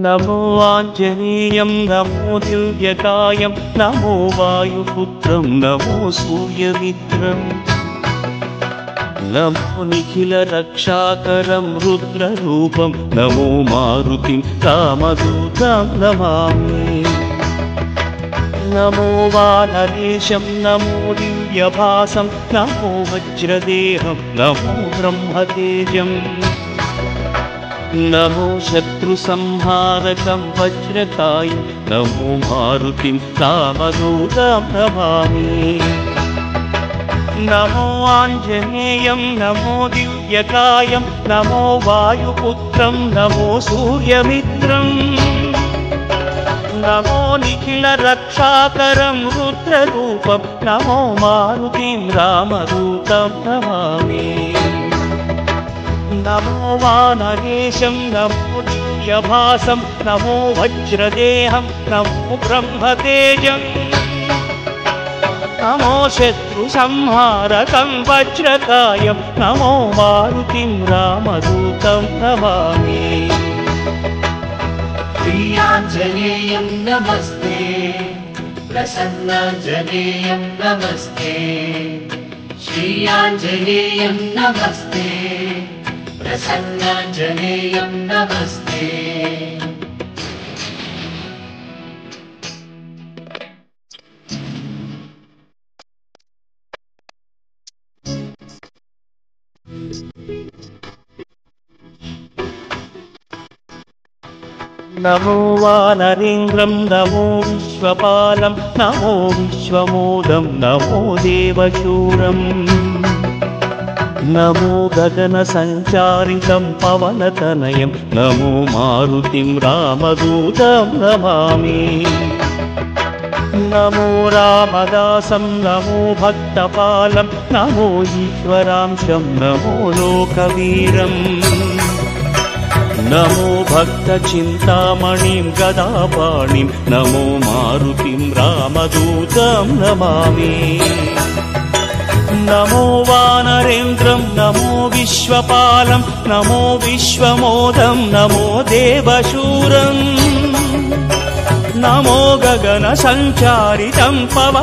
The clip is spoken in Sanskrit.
नमो आञ्जनेयं नमो दिव्यकायं नमो वायुपुत्रं नमो सूर्यमित्रम् नमो निखिलरक्षाकरं रुद्ररूपं नमो मारुतिं रामदूतं नमामि नमो वानरेशं नमो दिव्यभासं नमो वज्रदेहं नमो ब्रह्मतेजम् नमो शत्रुसंहारकं वज्रकायं नमो मारुतिं रामदूतं नमामि नमो आञ्जनेयं नमो दिव्यकायं नमो वायुपुत्रं नमो सूर्यमित्रम् नमो निखिलरक्षाकरं रुद्ररूपं नमो मारुतिं रामदूतं नमामि नमो वानरेशं नमो दिव्यभासं नमो वज्रदेहं नमो ब्रह्मतेजम् नमो शत्रुसंहारकं वज्रकायं नमो मारुतिं रामदूतं नमामि श्रीयाञ्जनेयं नमस्ते प्रसन्नाञ्जनेयं नमस्ते श्रीयाञ्जनेयं नमस्ते प्रसन्नाञ्जनेयं नमस्ते नमो वानरेन्द्रं नमो विश्वपालं नमो विश्वमोदं नमो देवशूरम् नमो गगनसञ्चारितं पवनतनयं नमो मारुतिं रामदूतं नमामि नमो रामदासं नमो भक्तपालं नमो ईश्वरांशं नमो लोकवीरम् नमो भक्तचिन्तामणिं गदापाणिं नमो मारुतिं रामदूतं नमामि नमो वानरेन्द्रं नमो विश्वपालं नमो विश्वमोदं नमो देवशूरम् नमो गगनसञ्चारितं पवन